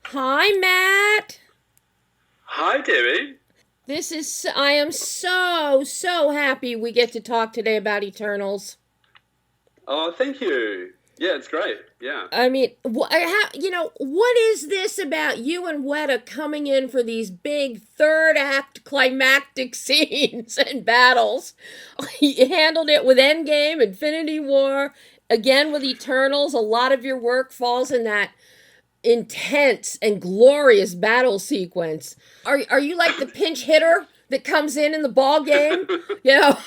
Hi, Matt. Hi, Debbie. I am so happy we get to talk today about Eternals. Oh, thank you. Yeah, it's great. Yeah. I mean, what is this about you and Weta coming in for these big third act climactic scenes and battles? You handled it with Endgame, Infinity War, again with Eternals. A lot of your work falls in that intense and glorious battle sequence. Are you like the pinch hitter that comes in the ball game? You know,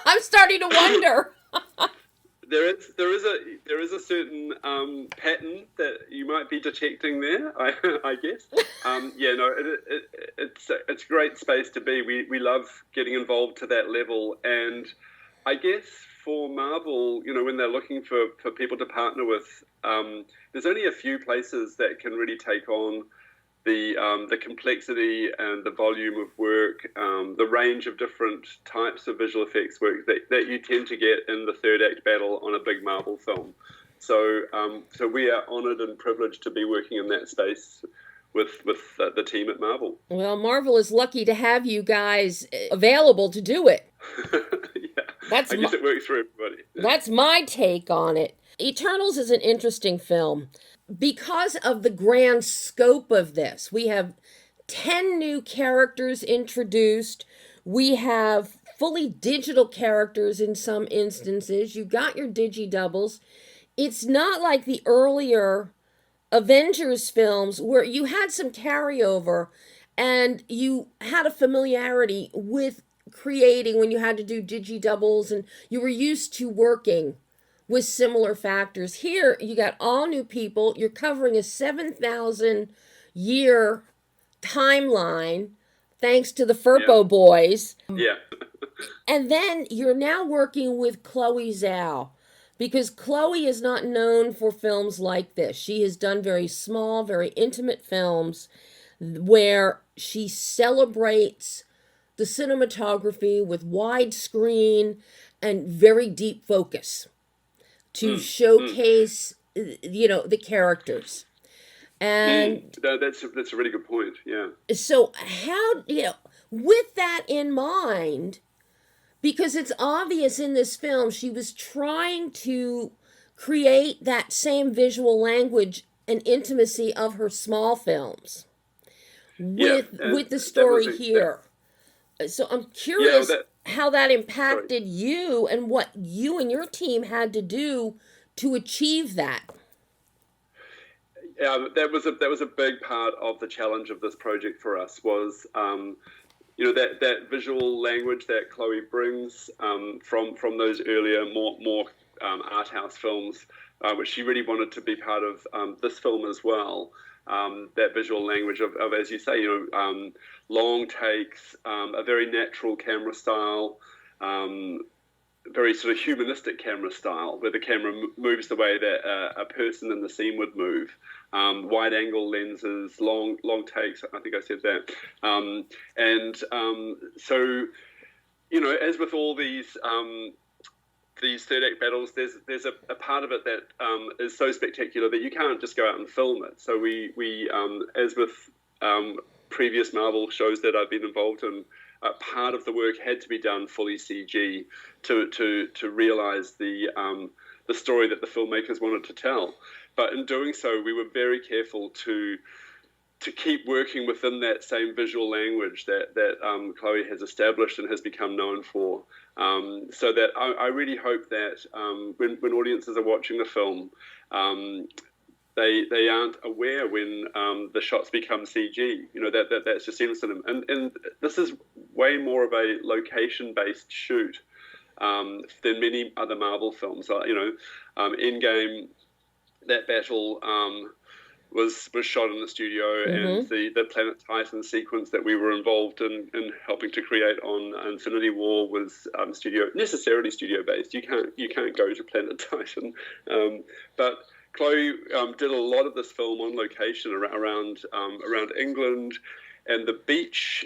I'm starting to wonder. There is a certain pattern that you might be detecting there. I guess. Yeah. No. It's a great space to be. We love getting involved to that level, and I guess for Marvel, when they're looking for people to partner with, there's only a few places that can really take on the complexity and the volume of work, the range of different types of visual effects work that you tend to get in the third act battle on a big Marvel film. So we are honoured and privileged to be working in that space with the team at Marvel. Well, Marvel is lucky to have you guys available to do it. Yeah, I guess it works for everybody. That's my take on it. Eternals is an interesting film because of the grand scope of this. We have 10 new characters introduced. We have fully digital characters in some instances. You got your digi-doubles. It's not like the earlier Avengers films where you had some carryover and you had a familiarity with creating when you had to do digi-doubles and you were used to working with similar factors. Here, you got all new people. You're covering a 7,000 year timeline thanks to the Furpo boys. Yeah. And then you're now working with Chloe Zhao because Chloe is not known for films like this. She has done very small, very intimate films where she celebrates the cinematography with widescreen and very deep focus to showcase, the characters. And no, that's a really good point. Yeah. so how, with that in mind, because it's obvious in this film, she was trying to create that same visual language and intimacy of her small films with the story here. So I'm curious how that impacted you and what you and your team had to do to achieve that. Yeah, that was a big part of the challenge of this project for us was that visual language that Chloe brings from those earlier more art house films, which she really wanted to be part of this film as well. That visual language of, as you say, long takes, a very natural camera style, very sort of humanistic camera style, where the camera moves the way that a person in the scene would move. Wide angle lenses, long takes. I think I said that. So, as with all these third act battles, there's a part of it that is so spectacular that you can't just go out and film it. So we as with previous Marvel shows that I've been involved in, part of the work had to be done fully CG to realize the story that the filmmakers wanted to tell. But in doing so, we were very careful to keep working within that same visual language that Chloe has established and has become known for. So that I really hope that when audiences are watching the film, they aren't aware when the shots become CG. That's just innocent. And this is way more of a location-based shoot than many other Marvel films. Endgame, that battle was shot in the studio, and the Planet Titan sequence that we were involved in helping to create on Infinity War was necessarily studio based. You can't go to Planet Titan, but Chloe did a lot of this film on location around England, and the beach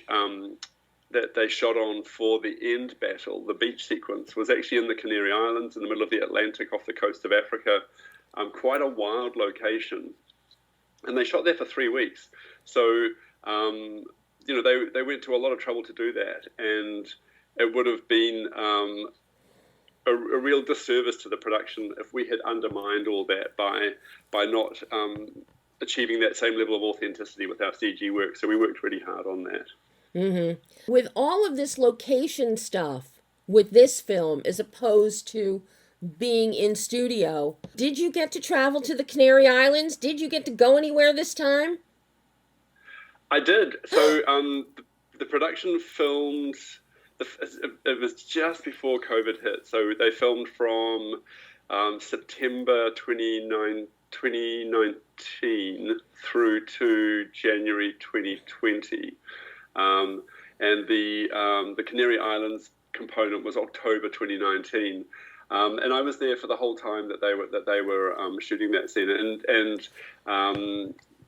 that they shot on for the end battle, the beach sequence, was actually in the Canary Islands in the middle of the Atlantic off the coast of Africa. Quite a wild location. And they shot there for 3 weeks. So, they went to a lot of trouble to do that. And it would have been a real disservice to the production if we had undermined all that by not achieving that same level of authenticity with our CG work. So we worked really hard on that. Mm-hmm. With all of this location stuff with this film, as opposed to being in studio, did you get to travel to the Canary Islands? Did you get to go anywhere this time? I did. So the production filmed, it was just before COVID hit. So they filmed from September 2019 through to January 2020. And the Canary Islands component was October 2019. And I was there for the whole time that they were shooting that scene. And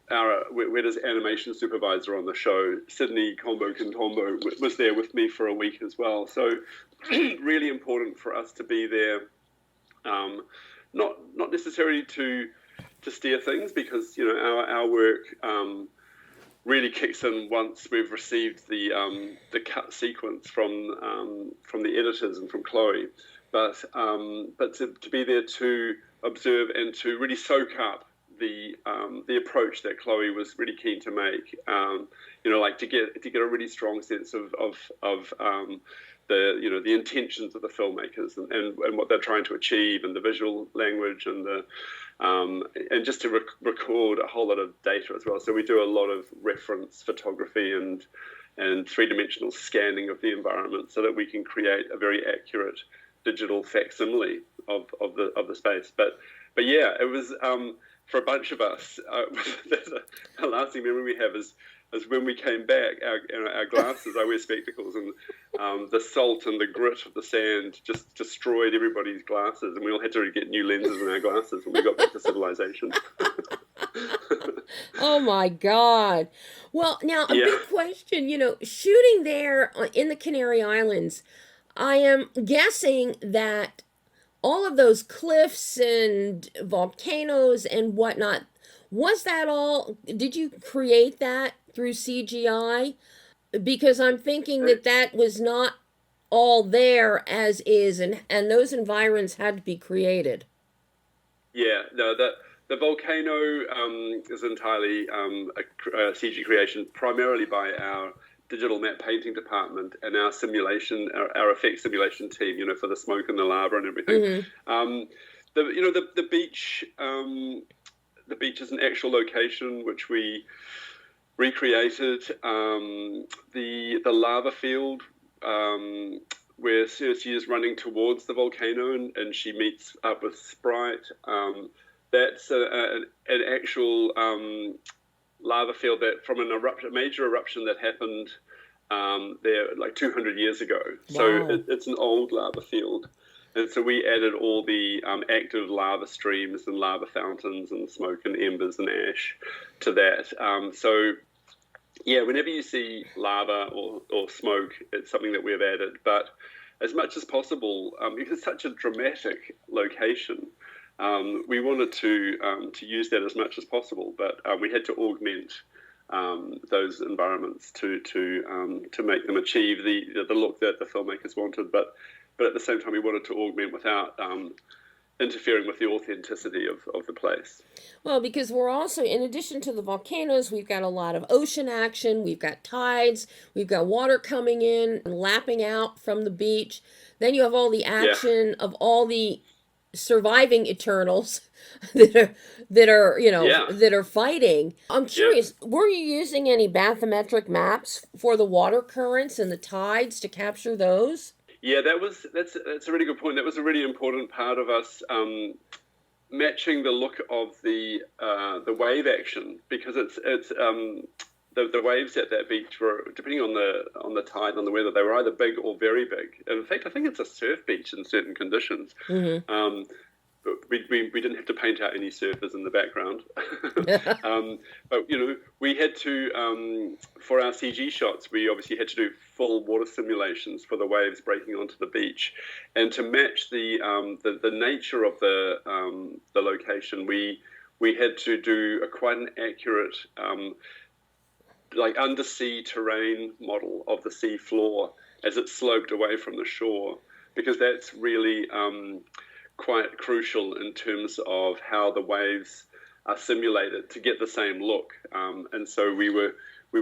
our Weta's animation supervisor on the show, Sydney Combo Kintombo, was there with me for a week as well. So really important for us to be there, not necessarily to steer things, because our work really kicks in once we've received the cut sequence from the editors and from Chloe. But to be there to observe and to really soak up the approach that Chloe was really keen to make, like to get a really strong sense of the intentions of the filmmakers and what they're trying to achieve, and the visual language and just to record a whole lot of data as well. So we do a lot of reference photography and three-dimensional scanning of the environment so that we can create a very accurate digital facsimile of the space. But yeah, it was for a bunch of us. A lasting memory we have is when we came back. Our glasses, I wear spectacles, and the salt and the grit of the sand just destroyed everybody's glasses, and we all had to get new lenses in our glasses when we got back to civilization. Oh my God! Well, now a big question. Shooting there in the Canary Islands, I am guessing that all of those cliffs and volcanoes and whatnot, was that all, did you create that through CGI? Because I'm thinking that was not all there as is, and those environs had to be created. Yeah, no, the volcano is entirely a CG creation, primarily by our digital matte painting department and our simulation, our effects simulation team, for the smoke and the lava and everything. The beach, the beach is an actual location which we recreated. The lava field, where Cersei is running towards the volcano and she meets up with Sprite. That's an actual lava field that from a major eruption that happened there like 200 years ago. Wow. So it's an old lava field. And so we added all the active lava streams and lava fountains and smoke and embers and ash to that. So yeah, whenever you see lava or smoke, it's something that we've added. But as much as possible, because it's such a dramatic location, we wanted to use that as much as possible, but we had to augment those environments to make them achieve the look that the filmmakers wanted. But at the same time, we wanted to augment without interfering with the authenticity of the place. Well, because we're also, in addition to the volcanoes, we've got a lot of ocean action, we've got tides, we've got water coming in and lapping out from the beach. Then you have all the action of all the surviving Eternals that are fighting. I'm curious, were you using any bathymetric maps for the water currents and the tides to capture those? Yeah, that's a really good point. That was a really important part of us matching the look of the wave action, because the waves at that beach were, depending on the tide, on the weather, they were either big or very big. And in fact, I think it's a surf beach in certain conditions. Mm-hmm. But we didn't have to paint out any surfers in the background. But we had to, for our CG shots, we obviously had to do full water simulations for the waves breaking onto the beach, and to match the nature of the location, we had to do quite an accurate like undersea terrain model of the sea floor as it sloped away from the shore, because that's really quite crucial in terms of how the waves are simulated to get the same look. And so we were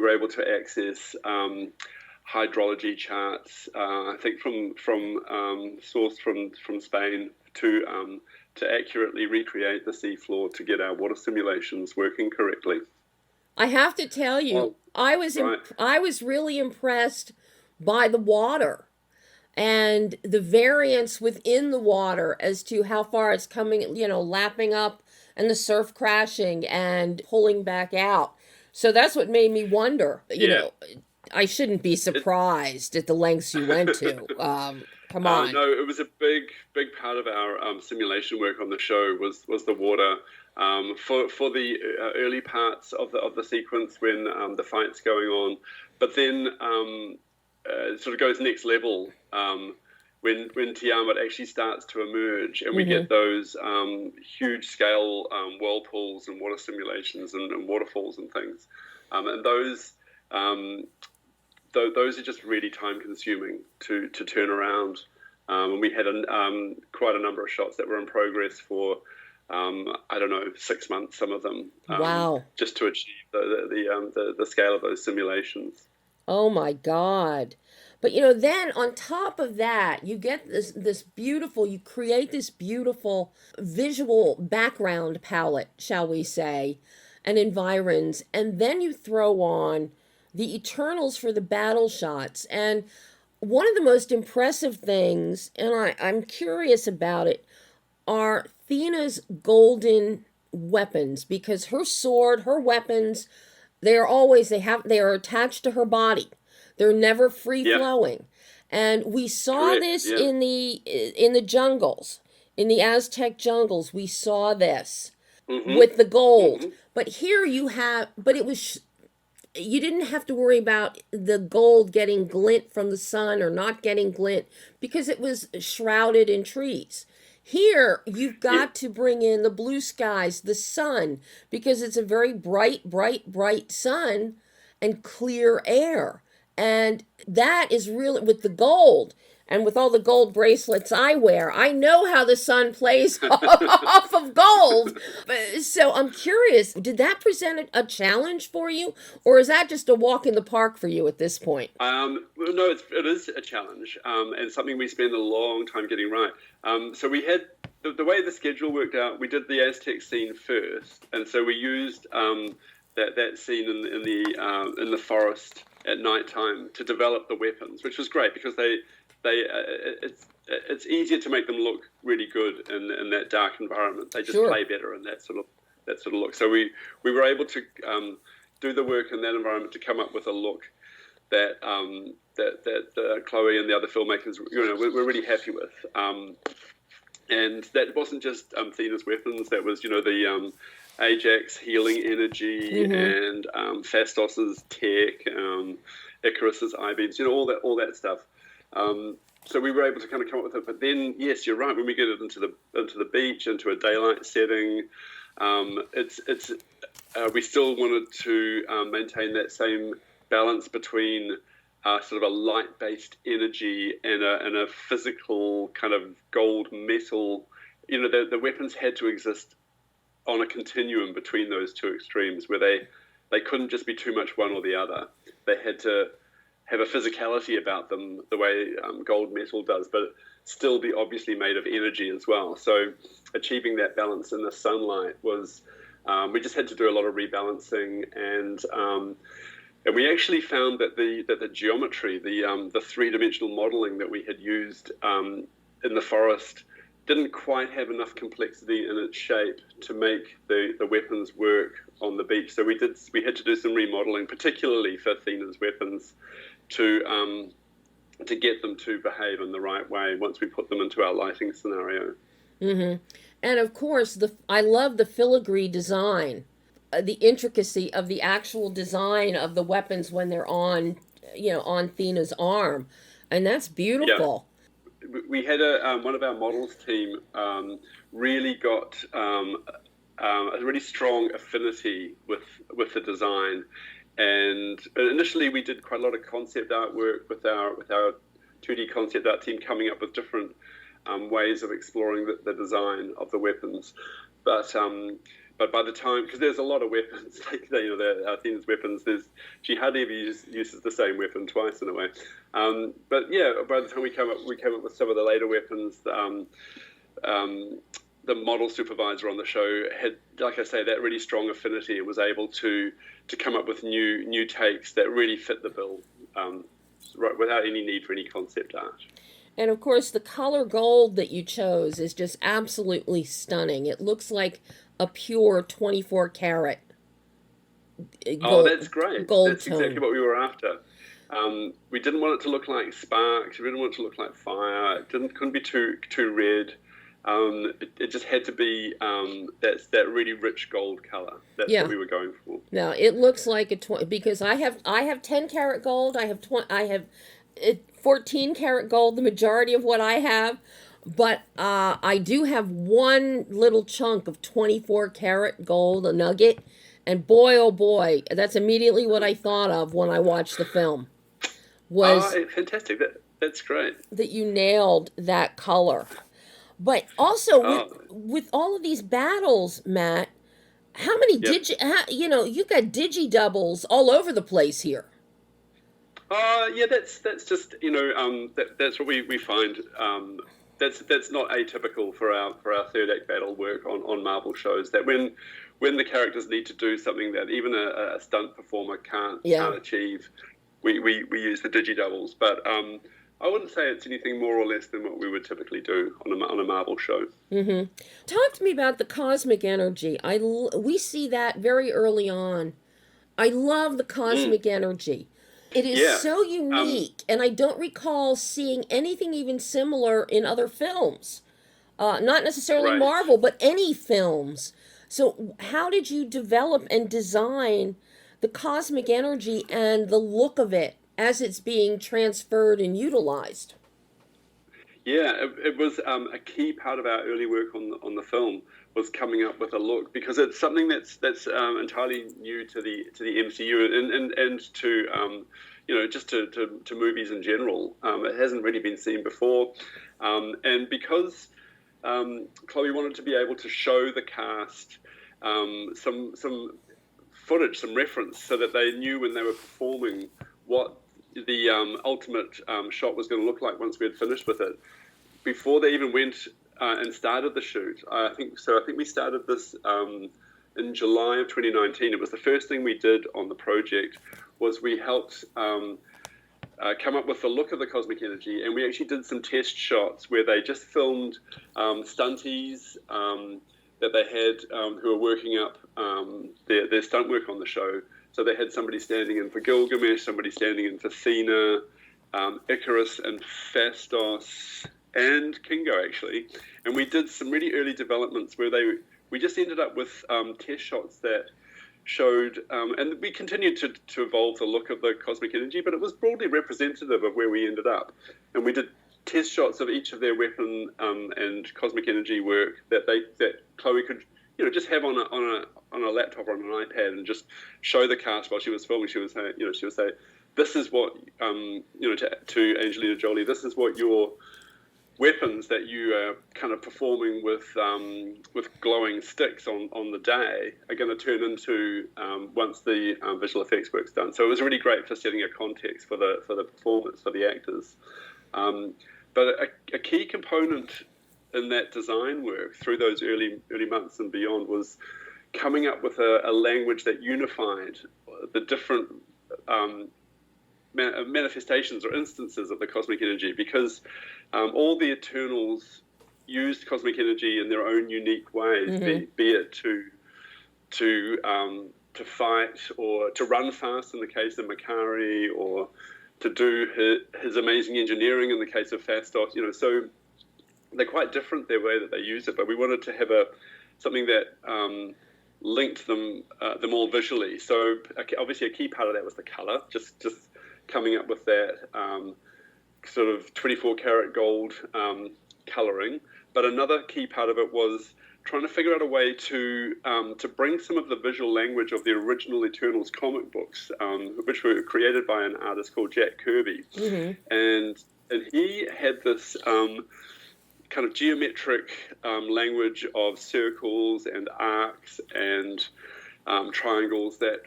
able to access hydrology charts, I think sourced from Spain, to accurately recreate the seafloor to get our water simulations working correctly. I have to tell you, I was really impressed by the water and the variance within the water as to how far it's coming, lapping up, and the surf crashing and pulling back out. So that's what made me wonder, I shouldn't be surprised at the lengths you went to. Come on. No, it was a big part of our simulation work on the show was the water. For the early parts of the sequence when the fight's going on, but then it sort of goes next level when Tiamat actually starts to emerge, and we get those huge scale whirlpools and water simulations and waterfalls and things, and those are just really time consuming to turn around, and we had quite a number of shots that were in progress for 6 months, some of them. Wow! Just to achieve the scale of those simulations. Oh my God! But then on top of that, you get this beautiful. You create this beautiful visual background palette, shall we say, and environs, and then you throw on the Eternals for the battle shots. And one of the most impressive things, and I'm curious about it, are Thena's golden weapons, because her sword, her weapons, they are attached to her body. They're never free flowing. And we saw this in the jungles, in the Aztec jungles. We saw this with the gold. But here you didn't have to worry about the gold getting glint from the sun or not getting glint, because it was shrouded in trees. Here, you've got to bring in the blue skies, the sun, because it's a very bright, bright, bright sun and clear air. And that is really, with the gold and with all the gold bracelets I wear, I know how the sun plays off of gold. So I'm curious, did that present a challenge for you? Or is that just a walk in the park for you at this point? No, it is a challenge, and something we spend a long time getting right. So we had, the way the schedule worked out, we did the Aztec scene first. And so we used that scene in the forest at nighttime to develop the weapons, which was great, because it's easier to make them look really good in that dark environment. They just play better in that sort of look. So we were able to do the work in that environment to come up with a look that Chloe and the other filmmakers were really happy with. And that wasn't just Thena's weapons. That was the Ajax healing energy and Phastos's tech, Icarus's I-beams, all that stuff. So we were able to kind of come up with it. But then, yes, you're right. When we get it into the beach, into a daylight setting, we still wanted to maintain that same balance between sort of a light-based energy and a physical kind of gold metal. The weapons had to exist on a continuum between those two extremes, where they couldn't just be too much one or the other. They had to have a physicality about them the way gold metal does, but still be obviously made of energy as well. So achieving that balance in the sunlight was, we just had to do a lot of rebalancing, and we actually found that the geometry, the three-dimensional modeling that we had used in the forest didn't quite have enough complexity in its shape to make the weapons work on the beach. So we had to do some remodeling, particularly for Athena's weapons, to get them to behave in the right way once we put them into our lighting scenario. Mm-hmm. And of course, I love the filigree design, the intricacy of the actual design of the weapons when they're on, on Athena's arm, and that's beautiful. Yeah, we had one of our models team really got a really strong affinity with the design, and initially we did quite a lot of concept artwork with our 2D concept art team, coming up with different ways of exploring the design of the weapons, but by the time, because there's a lot of weapons, like Athena's weapons, she hardly ever uses the same weapon twice in a way. But yeah, by the time we came up with some of the later weapons, the model supervisor on the show had, like I say, that really strong affinity. It was able to come up with new takes that really fit the bill, right, without any need for any concept art. And of course, the color gold that you chose is just absolutely stunning. It looks like a pure 24 karat gold. Oh, that's great. That's tone. Exactly what we were after. We didn't want it to look like sparks. We didn't want it to look like fire. It couldn't be too red. It just had to be that really rich gold color. That's what we were going for. Now it looks like because I have 10 karat gold. I have 14 karat gold. The majority of what I have, but I do have one little chunk of 24 karat gold, a nugget, and boy oh boy, that's immediately what I thought of when I watched the film. Was fantastic. That's great. That you nailed that color. But also with all of these battles, Matt, how many you've got digi doubles all over the place here. Yeah, that's just that's what we find. That's not atypical for our third act battle work on Marvel shows. That when the characters need to do something that even a stunt performer can't achieve, we use the digi doubles. But I wouldn't say it's anything more or less than what we would typically do on a Marvel show. Mm-hmm. Talk to me about the cosmic energy. We see that very early on. I love the cosmic energy. It is so unique, and I don't recall seeing anything even similar in other films. Not necessarily Marvel, but any films. So how did you develop and design the cosmic energy and the look of it as it's being transferred and utilized? Yeah, it was a key part of our early work on the film, was coming up with a look, because it's something that's entirely new to the MCU and to just to movies in general. It hasn't really been seen before, and because Chloe wanted to be able to show the cast some footage, some reference, so that they knew when they were performing what the ultimate shot was going to look like once we had finished with it, before they even went and started the shoot. I think we started this in July of 2019. It was the first thing we did on the project. Was we helped come up with the look of the cosmic energy, and we actually did some test shots where they just filmed stunties that they had who were working up their stunt work on the show. So they had somebody standing in for Gilgamesh, somebody standing in for Athena, Icarus and Phastos, and Kingo, actually. And we did some really early developments where we just ended up with test shots that showed, and we continued to evolve the look of the cosmic energy, but it was broadly representative of where we ended up. And we did test shots of each of their weapon and cosmic energy work that Chloe could just have on a laptop or on an iPad and just show the cast while she was filming. She would say, this is what to Angelina Jolie, this is what your weapons that you are kind of performing with glowing sticks on the day are going to turn into once the visual effects work's done. So it was really great for setting a context for the performance, for the actors. But a key component in that design work through those early months and beyond was coming up with a language that unified the different manifestations or instances of the cosmic energy, because all the Eternals used cosmic energy in their own unique ways, be it to fight or to run fast in the case of Makari, or to do his amazing engineering in the case of Fastos. So they're quite different their way that they use it, but we wanted to have something that linked them all visually. So obviously a key part of that was the color, just coming up with that sort of 24 karat gold coloring. But another key part of it was trying to figure out a way to bring some of the visual language of the original Eternals comic books, which were created by an artist called Jack Kirby. And he had this kind of geometric language of circles and arcs and triangles that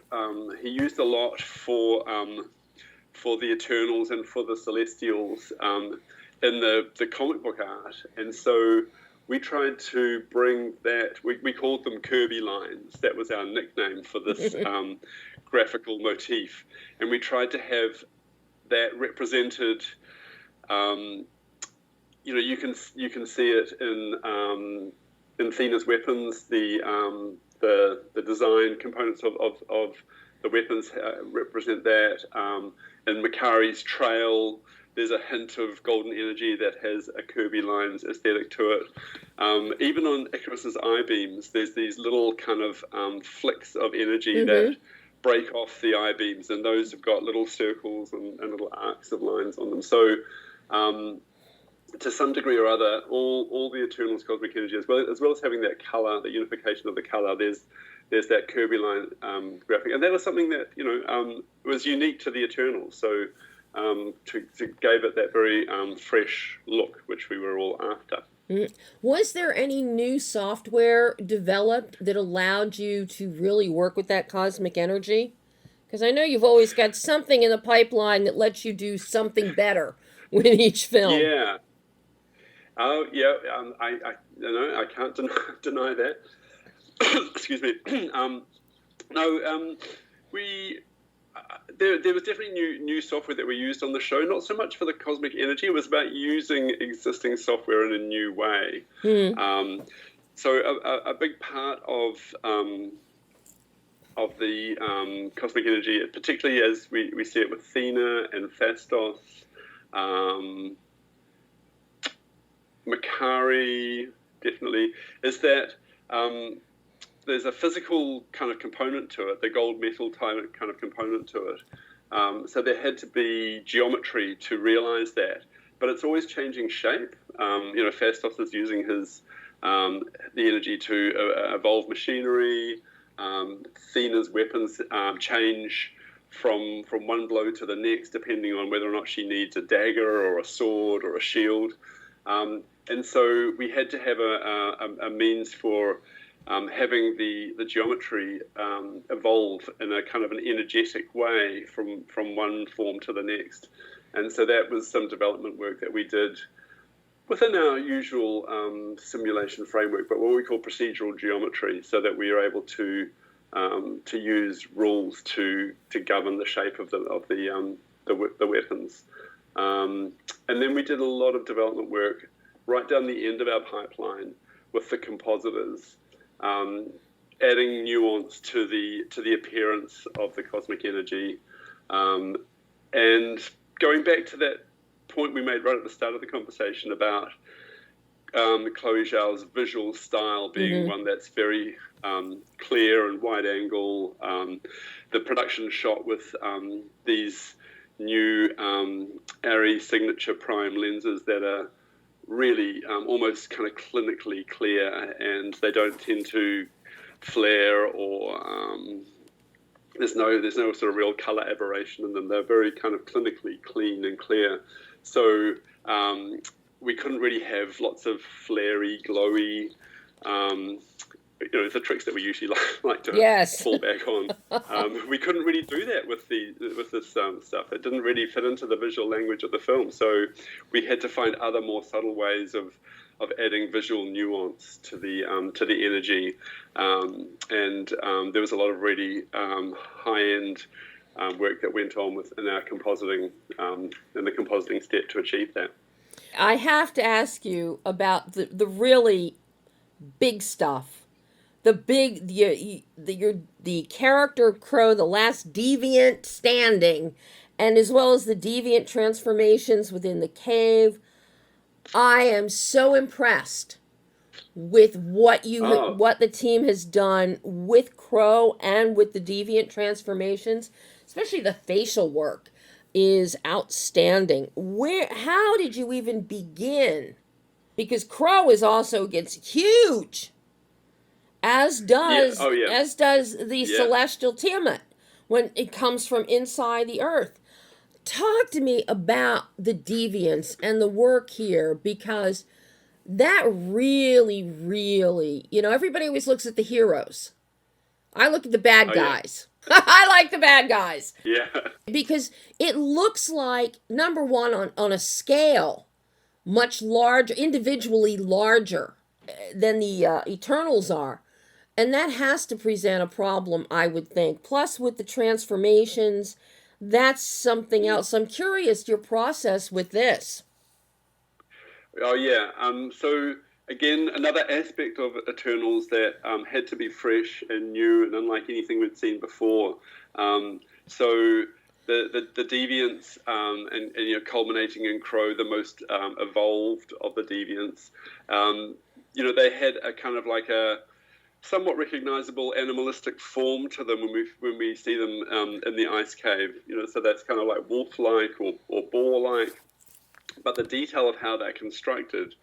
he used a lot for the Eternals and for the Celestials in the comic book art. And so we tried to bring that, we called them Kirby lines. That was our nickname for this graphical motif. And we tried to have that represented, you can see it in Thena's weapons. The design components of the weapons represent that. In Makari's trail, there's a hint of golden energy that has a Kirby lines aesthetic to it. Even on Icarus's I-beams, there's these little kind of flicks of energy that break off the I-beams, and those have got little circles and little arcs of lines on them. So to some degree or other, all the Eternals cosmic energy, as well as having that color, the unification of the color, there's that Kirby line graphic, and that was something that was unique to the Eternals. So to gave it that very fresh look, which we were all after. Was there any new software developed that allowed you to really work with that cosmic energy? Because I know you've always got something in the pipeline that lets you do something better with each film. Yeah. Oh, yeah. I can't deny that. Excuse me. There was definitely new software that we used on the show. Not so much for the cosmic energy. It was about using existing software in a new way. So a big part of the cosmic energy, particularly as we see it with Thena and Fastos, Makari, definitely, is that there's a physical kind of component to it, the gold metal type kind of component to it. So there had to be geometry to realize that. But it's always changing shape. Fastos is using the energy to evolve machinery. Thena's weapons change from one blow to the next, depending on whether or not she needs a dagger or a sword or a shield. And so we had to have a means for having the geometry evolve in a kind of an energetic way from one form to the next. And so that was some development work that we did within our usual simulation framework, but what we call procedural geometry, so that we are able to use rules to govern the shape of the weapons. And then we did a lot of development work right down the end of our pipeline with the compositors, adding nuance to the appearance of the cosmic energy, and going back to that point we made right at the start of the conversation about Chloe Zhao's visual style being one that's very clear and wide angle. The production shot with these new ARRI signature prime lenses that are really almost kind of clinically clear, and they don't tend to flare or there's no sort of real color aberration in them. They're very kind of clinically clean and clear. So we couldn't really have lots of flary, glowy, the tricks that we usually like to fall back on. We couldn't really do that with this stuff. It didn't really fit into the visual language of the film. So we had to find other more subtle ways of adding visual nuance to the energy. And there was a lot of really high-end work that went on in our compositing, in the compositing step to achieve that. I have to ask you about the really big stuff. The character Crow, the last deviant standing, and as well as the deviant transformations within the cave. I am so impressed with Oh, what the team has done with Crow and with the deviant transformations, especially the facial work is outstanding. Where how did you even begin? Because Crow is also gets huge, yeah. Oh, yeah. as does the Yeah. celestial Tiamat when it comes from inside the earth. Talk to me about the deviants and the work here, because that really, really, everybody always looks at the heroes. I look at the bad Oh, yeah. guys. I like the bad guys Yeah. because it looks like, number one, on a scale much larger, individually larger than the Eternals are. And that has to present a problem, I would think. Plus, with the transformations, that's something else. I'm curious your process with this. Oh, yeah. So again, another aspect of Eternals that had to be fresh and new and unlike anything we'd seen before. So the deviants, and culminating in Crow, the most evolved of the deviants. They had a kind of like a somewhat recognizable animalistic form to them when we see them in the ice cave. So that's kind of like wolf-like or boar-like. But the detail of how they're constructed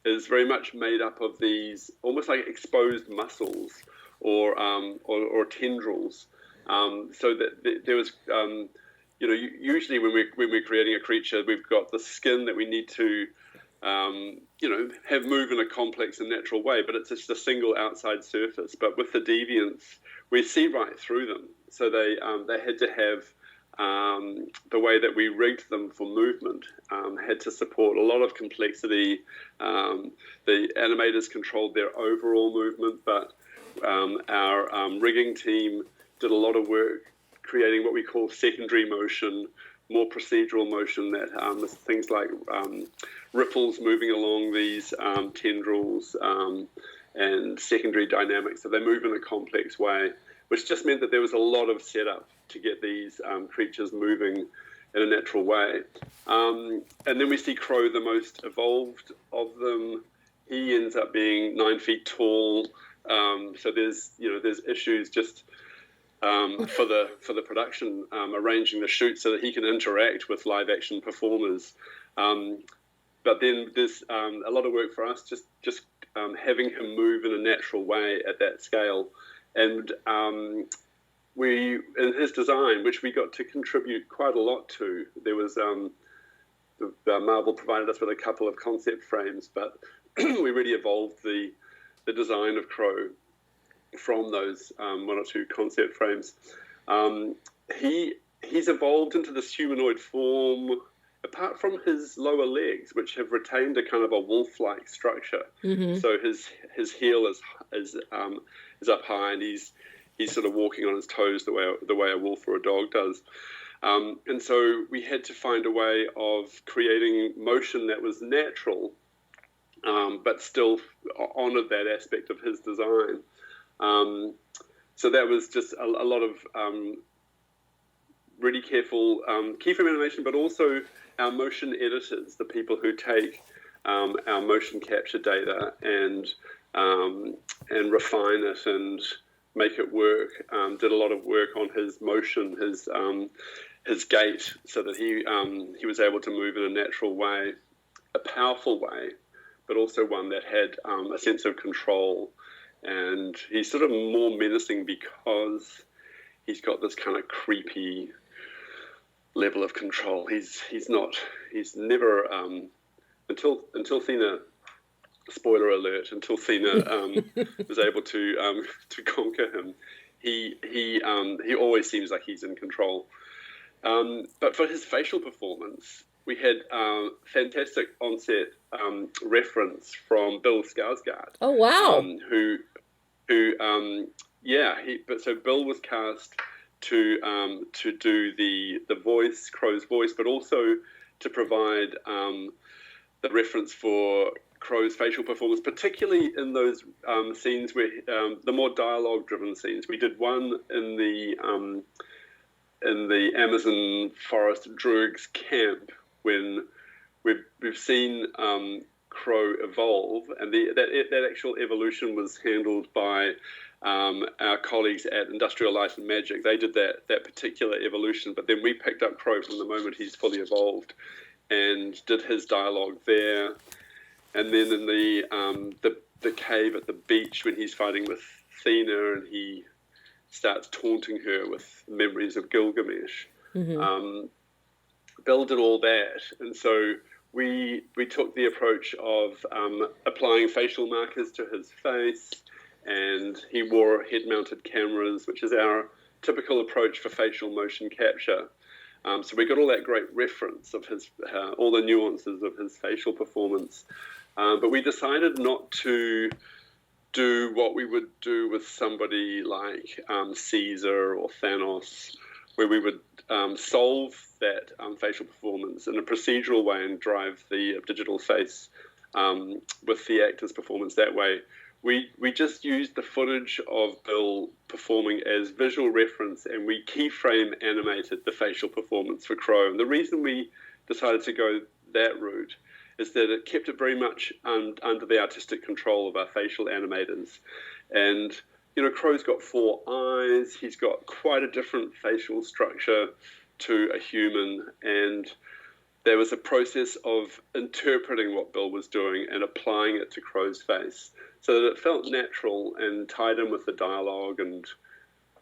is very much made up of these almost like exposed muscles or tendrils. So that there was, usually when we're creating a creature, we've got the skin that we need to, have move in a complex and natural way, but it's just a single outside surface. But with the deviants, we see right through them. So they had to have the way that we rigged them for movement had to support a lot of complexity. The animators controlled their overall movement, but our rigging team did a lot of work creating what we call secondary motion, more procedural motion that things like ripples moving along these tendrils and secondary dynamics. So they move in a complex way, which just meant that there was a lot of setup to get these creatures moving in a natural way. And then we see Crow, the most evolved of them. He ends up being 9 feet tall. So there's issues just for the production, arranging the shoot so that he can interact with live action performers. But then there's a lot of work for us just having him move in a natural way at that scale. And in his design, which we got to contribute quite a lot to, there was Marvel provided us with a couple of concept frames, but we really evolved the design of Crow from those one or two concept frames. He's evolved into this humanoid form, apart from his lower legs, which have retained a kind of a wolf-like structure. Mm-hmm. So his heel is up high, and he's sort of walking on his toes the way a wolf or a dog does. And so we had to find a way of creating motion that was natural, but still honored that aspect of his design. So that was just a lot of really careful keyframe animation, but also our motion editors, the people who take our motion capture data and refine it and make it work. Did a lot of work on his motion, his gait, so that he was able to move in a natural way, a powerful way, but also one that had a sense of control. And he's sort of more menacing because he's got this kind of creepy level of control. He's never until Thena, spoiler alert, until Thena was able to conquer him, he always seems like he's in control. But for his facial performance, we had fantastic onset reference from Bill Skarsgård. Oh, wow. So Bill was cast to do the voice, Crow's voice, but also to provide the reference for Crow's facial performance, particularly in those scenes where the more dialogue-driven scenes. We did one in the Amazon forest druid's camp when we've seen Crow evolve, and that actual evolution was handled by our colleagues at Industrial Light and Magic. They did that particular evolution, but then we picked up Crow from the moment he's fully evolved and did his dialogue there. And then in the cave at the beach when he's fighting with Thena and he starts taunting her with memories of Gilgamesh. Mm-hmm. Bill did all that, and so we took the approach of applying facial markers to his face, and he wore head-mounted cameras, which is our typical approach for facial motion capture. So we got all that great reference of his, all the nuances of his facial performance. But we decided not to do what we would do with somebody like Caesar or Thanos, where we would solve that facial performance in a procedural way and drive the digital face with the actor's performance that way. We just used the footage of Bill performing as visual reference, and we keyframe animated the facial performance for Crow. And the reason we decided to go that route is that it kept it very much under the artistic control of our facial animators. And, you know, Crow's got 4 eyes. He's got quite a different facial structure to a human. And there was a process of interpreting what Bill was doing and applying it to Crow's face so that it felt natural and tied in with the dialogue and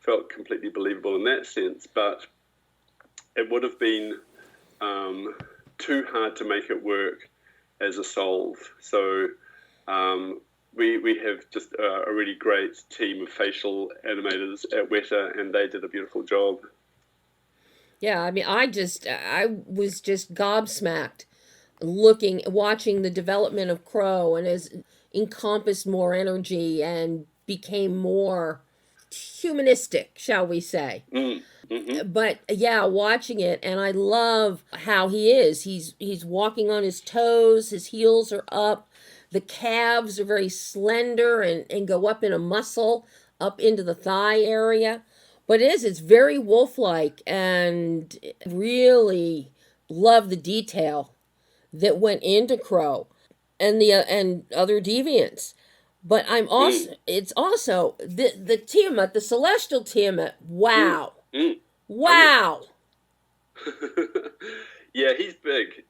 felt completely believable in that sense. But it would have been too hard to make it work as a solve. So we have just a really great team of facial animators at Weta, and they did a beautiful job. Yeah, I mean, I was just gobsmacked watching the development of Crow, and as encompassed more energy and became more humanistic, shall we say. Mm-hmm. But yeah, watching it, and I love how he is. He's walking on his toes, his heels are up, the calves are very slender and go up in a muscle, up into the thigh area. But it's very wolf-like, and really love the detail that went into Crow and and other deviants. But it's also the Tiamat, the celestial Tiamat. Wow. Wow. Yeah, he's big.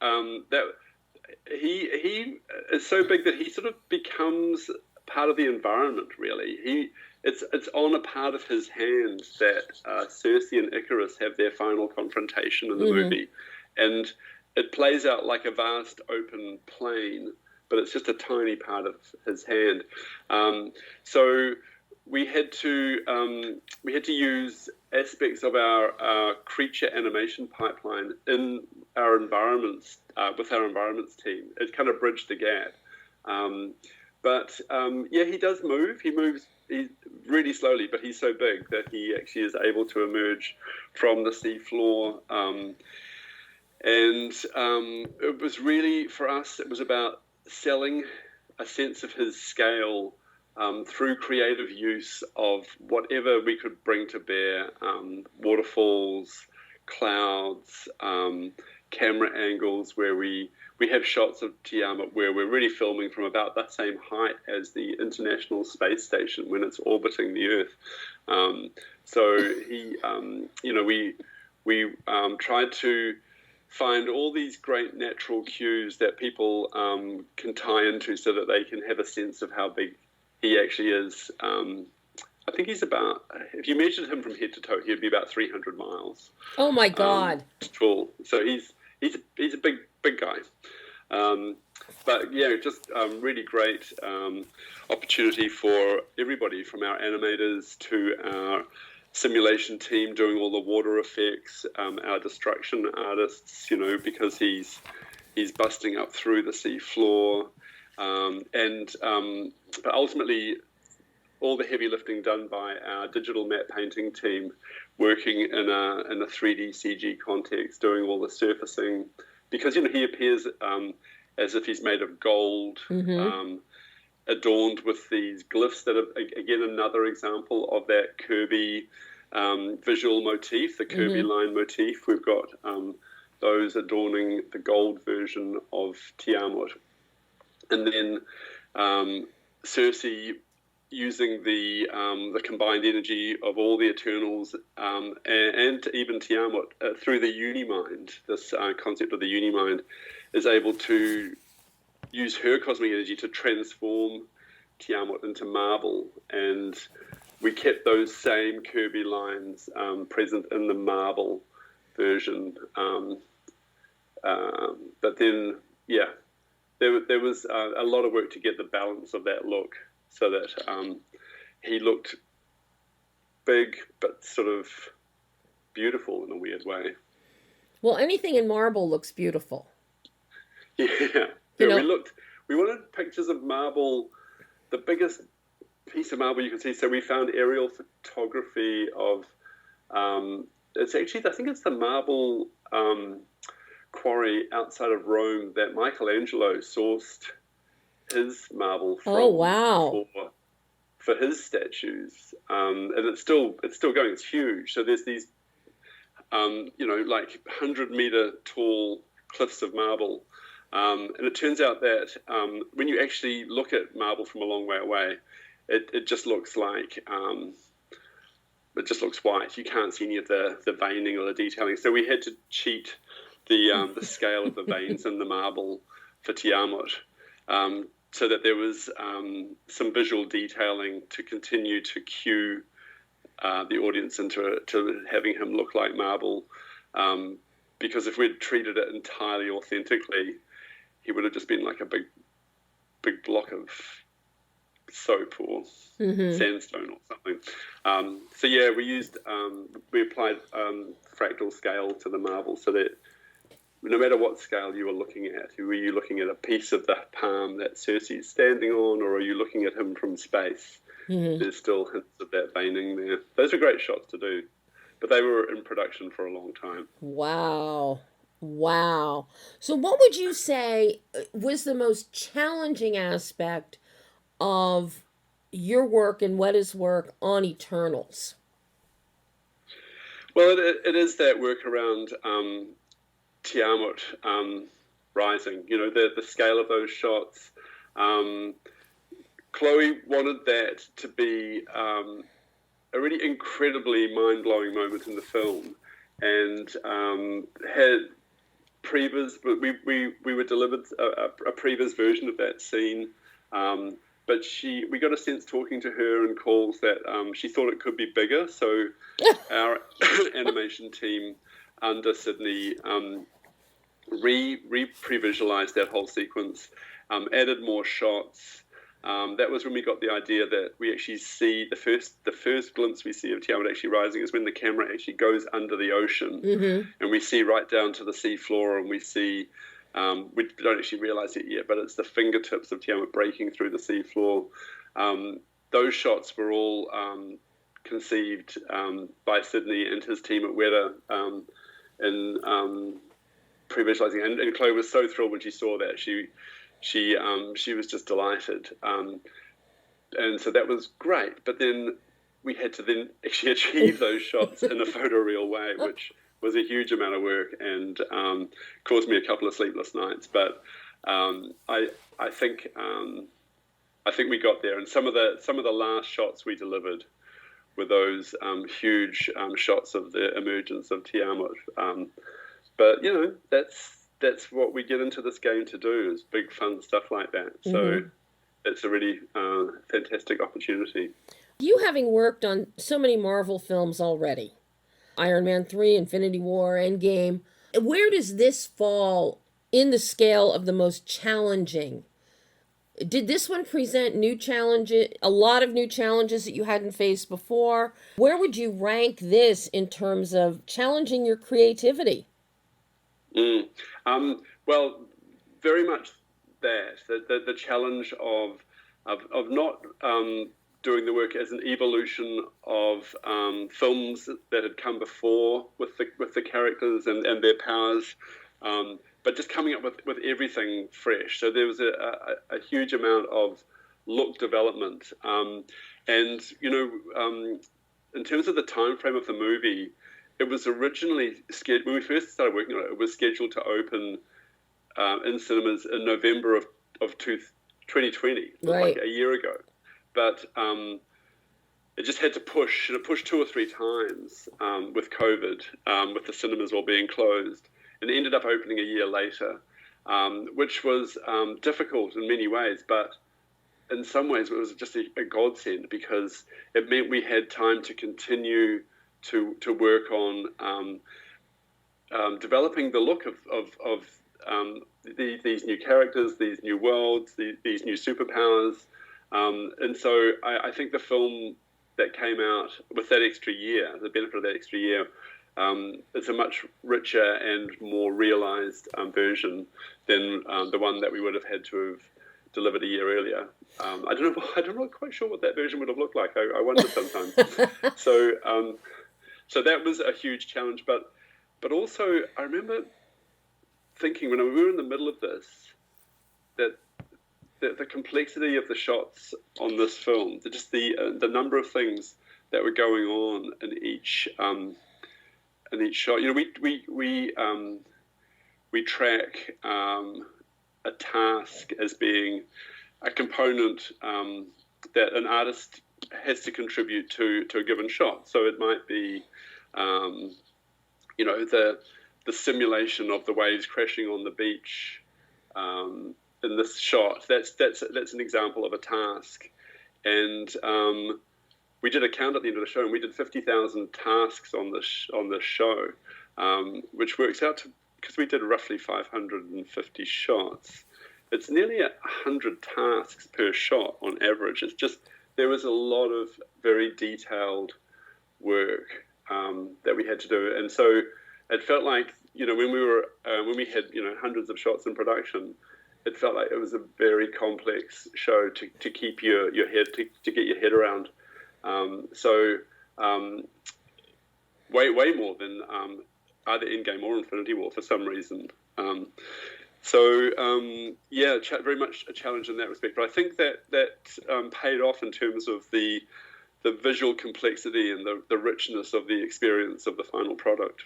He is so big that he sort of becomes part of the environment, really. It's on a part of his hand that Circe and Icarus have their final confrontation in the movie. And it plays out like a vast open plain, but it's just a tiny part of his hand. So we had to use aspects of our creature animation pipeline in our environments with our environments team. It kind of bridged the gap. Yeah, he does move. He moves really slowly, but he's so big that he actually is able to emerge from the sea floor. It was really, for us, it was about selling a sense of his scale through creative use of whatever we could bring to bear, waterfalls, clouds, camera angles where we have shots of Tiamat where we're really filming from about that same height as the International Space Station when it's orbiting the Earth. We tried to find all these great natural cues that people can tie into so that they can have a sense of how big he actually is. I think he's about, if you measured him from head to toe, he'd be about 300 miles. Oh my God. Tall. So he's a big guy. But yeah, just really great opportunity for everybody, from our animators to our simulation team doing all the water effects, our destruction artists, because he's busting up through the sea floor, but ultimately all the heavy lifting done by our digital matte painting team, working in a 3D CG context, doing all the surfacing, because he appears as if he's made of gold, adorned with these glyphs that are, again, another example of that Kirby visual motif, the Kirby line motif. We've got those adorning the gold version of Tiamat. And then Cersei using the combined energy of all the Eternals and even Tiamat through the Unimind, this concept of the Unimind, is able to use her cosmic energy to transform Tiamat into marble. And we kept those same Kirby lines present in the marble version. But then, yeah, there was a lot of work to get the balance of that look so that he looked big but sort of beautiful in a weird way. Well, anything in marble looks beautiful. Yeah. We wanted pictures of marble, the biggest piece of marble you can see. So we found aerial photography of, it's actually, I think it's the marble quarry outside of Rome that Michelangelo sourced his marble from. Oh, wow. For his statues. And it's still going, it's huge. So there's these, like 100-meter tall cliffs of marble. And it turns out that when you actually look at marble from a long way away, it just looks like, it just looks white. You can't see any of the veining or the detailing. So we had to cheat the scale of the veins in the marble for Tiamat, so that there was some visual detailing to continue to cue the audience into having him look like marble. Because if we'd treated it entirely authentically, he would have just been like a big block of soap or sandstone or something. So yeah, we applied fractal scale to the marble so that no matter what scale you were looking at, were you looking at a piece of the palm that Cersei's standing on, or are you looking at him from space? There's still hints of that veining there. Those were great shots to do, but they were in production for a long time. Wow. So what would you say was the most challenging aspect of your work and Weta's work on Eternals? Well, it is that work around Tiamat rising, the scale of those shots. Chloe wanted that to be a really incredibly mind-blowing moment in the film, and had previs, but we were delivered a previs version of that scene, but we got a sense talking to her in calls that she thought it could be bigger, so our animation team under Sydney pre-visualized that whole sequence, added more shots. That was when we got the idea that we actually see the first glimpse we see of Tiamat actually rising is when the camera actually goes under the ocean, and we see right down to the sea floor, and we see we don't actually realize it yet, but it's the fingertips of Tiamat breaking through the sea floor. Those shots were all conceived by Sydney and his team at Weta in pre-visualizing, and Chloe was so thrilled when she saw that. She was just delighted, and so that was great. But then we had to then actually achieve those shots in a photoreal way, which was a huge amount of work and caused me a couple of sleepless nights. But I think we got there, and some of the last shots we delivered were those huge shots of the emergence of Tiamat. But that's what we get into this game to do, is big fun stuff like that. So it's a really fantastic opportunity. You having worked on so many Marvel films already, Iron Man 3, Infinity War, Endgame, where does this fall in the scale of the most challenging? Did this one present new challenges, a lot of new challenges that you hadn't faced before? Where would you rank this in terms of challenging your creativity? Well, very much that. The challenge of not doing the work as an evolution of films that had come before with the characters and their powers, but just coming up with everything fresh. So there was a huge amount of look development, and in terms of the time frame of the movie, it was originally scheduled when we first started working on it. It was scheduled to open in cinemas in November of 2020, right, like a year ago, but it just had to push, and it pushed 2 or 3 times with COVID, with the cinemas all being closed, and it ended up opening a year later, which was difficult in many ways, but in some ways it was just a godsend, because it meant we had time to continue to work on developing the look of these new characters, these new worlds, these new superpowers, and so I think the film that came out with that extra year, the benefit of that extra year, it's a much richer and more realized version than the one that we would have had to have delivered a year earlier. I'm not quite sure what that version would have looked like. I wonder sometimes. So that was a huge challenge, but also I remember thinking when we were in the middle of this, that the complexity of the shots on this film, just the number of things that were going on in each shot. We track a task as being a component that an artist has to contribute to a given shot. So it might be, the simulation of the waves crashing on the beach. In this shot, that's an example of a task, and we did a count at the end of the show, and we did 50,000 tasks on this show, which works out to, because we did roughly 550 shots, it's nearly 100 tasks per shot on average. It's just, there was a lot of very detailed work that we had to do, and so it felt like when we had hundreds of shots in production, it felt like it was a very complex show to keep your head to get your head around. Way more than either Endgame or Infinity War for some reason. Very much a challenge in that respect. But I think that paid off in terms of the visual complexity and the richness of the experience of the final product.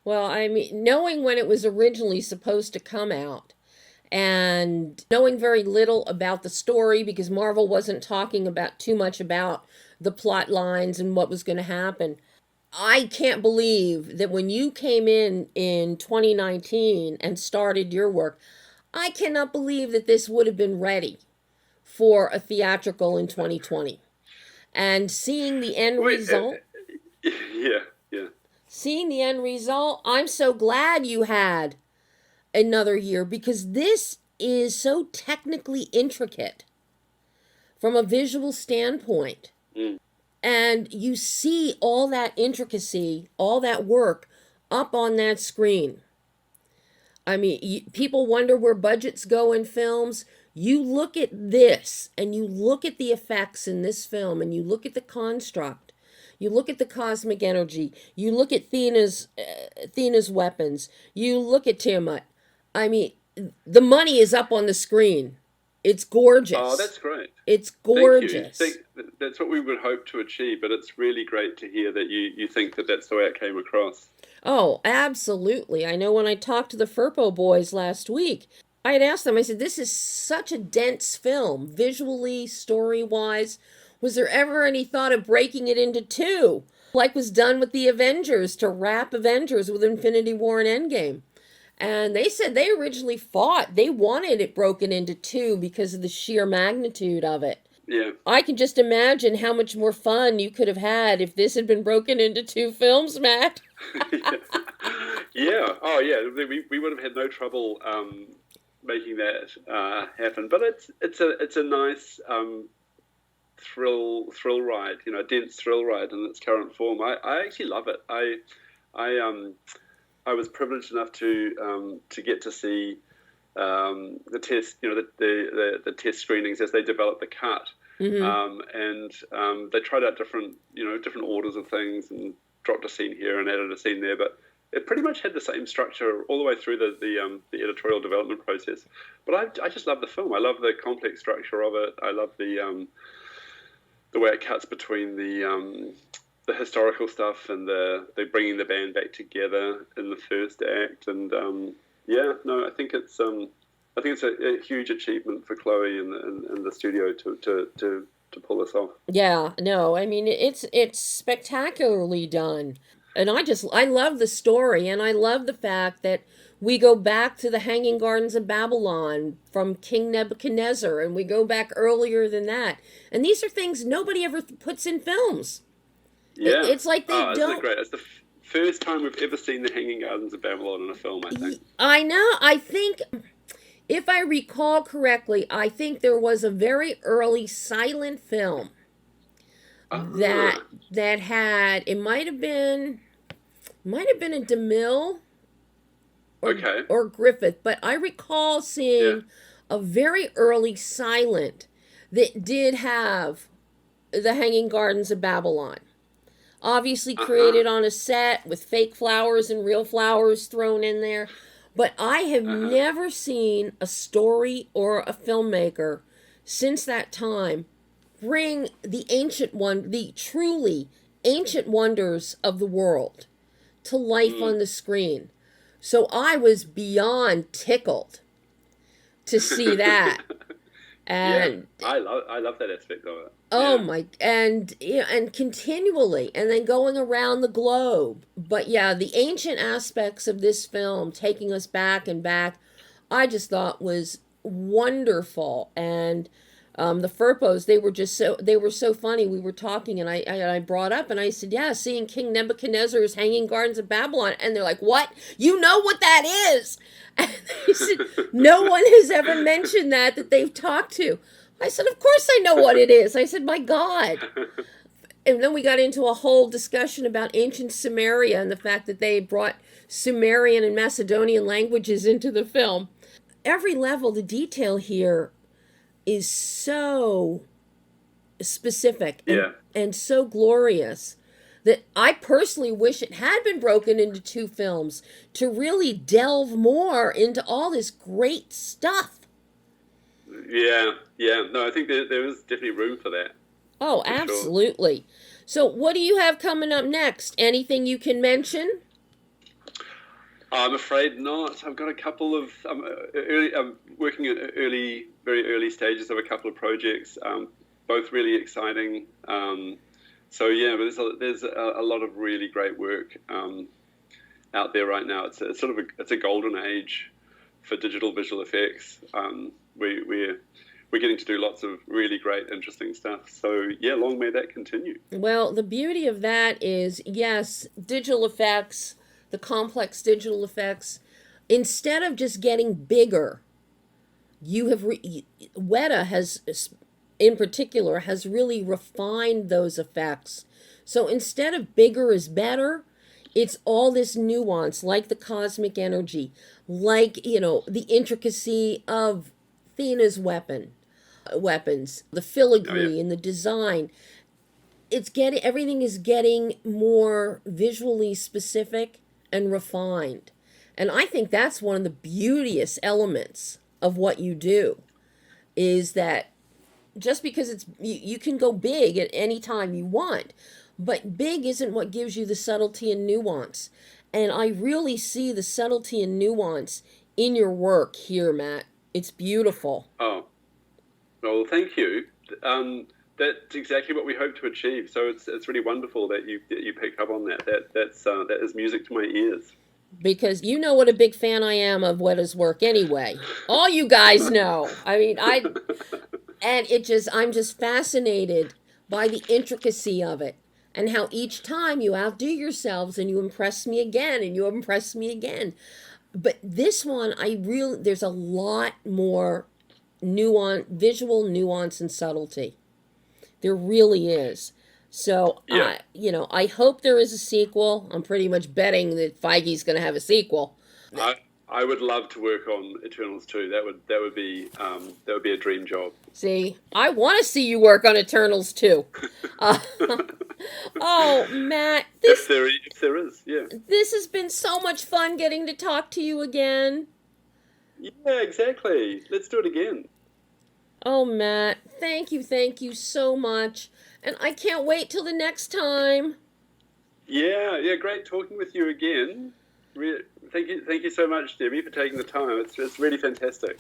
Well, I mean, knowing when it was originally supposed to come out, and knowing very little about the story, because Marvel wasn't talking about too much about the plot lines and what was going to happen. I can't believe that when you came in 2019 and started your work, I cannot believe that this would have been ready for a theatrical in 2020. And seeing the end result. Yeah. Seeing the end result, I'm so glad you had another year, because this is so technically intricate from a visual standpoint. And you see all that intricacy, all that work up on that screen. I mean, people wonder where budgets go in films. You look at this and you look at the effects in this film, and you look at the construct. You look at the cosmic energy. You look at Thena's weapons. You look at Tiamat. I mean, the money is up on the screen. It's gorgeous. Oh, that's great. It's gorgeous. That's what we would hope to achieve, but it's really great to hear that you think that that's the way it came across. Oh, absolutely. I know when I talked to the Furpo boys last week, I had asked them, I said, this is such a dense film, visually, story-wise. Was there ever any thought of breaking it into 2, like was done with the Avengers, to wrap Avengers with Infinity War and Endgame? And they said they originally they wanted it broken into 2 because of the sheer magnitude of it. Yeah. I can just imagine how much more fun you could have had if this had been broken into 2 films, Matt. Yeah. Oh, yeah. We would have had no trouble making that happen. But it's a nice thrill ride, a dense thrill ride in its current form. I actually love it. I was privileged enough to get to see the test, the test screenings as they developed the cut, and they tried out different orders of things and dropped a scene here and added a scene there. But it pretty much had the same structure all the way through the editorial development process. But I just love the film. I love the complex structure of it. I love the way it cuts between the historical stuff and the bringing the band back together in the first act. And I think it's a huge achievement for Chloe and the studio to pull this off. Yeah, no, I mean it's spectacularly done. And I love the story, and I love the fact that we go back to the Hanging Gardens of Babylon from King Nebuchadnezzar, and we go back earlier than that. And these are things nobody ever puts in films. Yeah. It's like they Isn't don't. it great? It's the first time we've ever seen the Hanging Gardens of Babylon in a film, I think. I know. I think, if I recall correctly, I think there was a very early silent film that had, it might have been a DeMille or Griffith, but I recall seeing a very early silent that did have the Hanging Gardens of Babylon. Obviously created on a set with fake flowers and real flowers thrown in there. But I have never seen a story or a filmmaker since that time bring the truly ancient wonders of the world to life on the screen. So I was beyond tickled to see that. And I love that aspect of it. oh my, and continually, and then going around the globe. But yeah, the ancient aspects of this film, taking us back and back, I just thought was wonderful. And the Furpos, they were so funny. We were talking, and I brought up, and I said, yeah, seeing King Nebuchadnezzar's Hanging Gardens of Babylon, and they're like, what? You know what that is? And they said, no one has ever mentioned that they've talked to. I said, of course I know what it is. I said, my God. And then we got into a whole discussion about ancient Sumeria and the fact that they brought Sumerian and Macedonian languages into the film. Every level, the detail here is so specific and so glorious that I personally wish it had been broken into 2 films to really delve more into all this great stuff. Yeah. No, I think there is definitely room for that. Oh, absolutely. Sure. So what do you have coming up next? Anything you can mention? I'm afraid not. I've got a couple of I'm working at very early stages of a couple of projects, both really exciting. So yeah, but there's a lot of really great work out there right now. It's a golden age for digital visual effects. We're getting to do lots of really great, interesting stuff. So yeah, long may that continue. Well, the beauty of that is, yes, digital effects, the complex digital effects, instead of just getting bigger, Weta has, in particular, has really refined those effects. So instead of bigger is better, it's all this nuance, like the cosmic energy, like, the intricacy of Thena's weapons, the filigree and the design. Everything is getting more visually specific and refined. And I think that's one of the beauteous elements of what you do, is that just because you can go big at any time you want, but big isn't what gives you the subtlety and nuance. And I really see the subtlety and nuance in your work here, Matt. It's beautiful. Oh, well, thank you. That's exactly what we hope to achieve. So it's really wonderful that you picked up on that. That is music to my ears. Because you know what a big fan I am of Weta's work anyway. All you guys know. I mean, I'm just fascinated by the intricacy of it, and how each time you outdo yourselves and you impress me again and you impress me again. But this one, there's a lot more nuance, visual nuance and subtlety. There really is. So, yeah. I hope there is a sequel. I'm pretty much betting that Feige's going to have a sequel. I would love to work on Eternals too. That would be a dream job. See, I want to see you work on Eternals too. Oh, Matt, If there is, yeah. this has been so much fun getting to talk to you again. Yeah, exactly. Let's do it again. Oh, Matt, thank you so much. And I can't wait till the next time. Yeah, great talking with you again. Thank you so much, Debbie, for taking the time. It's really fantastic.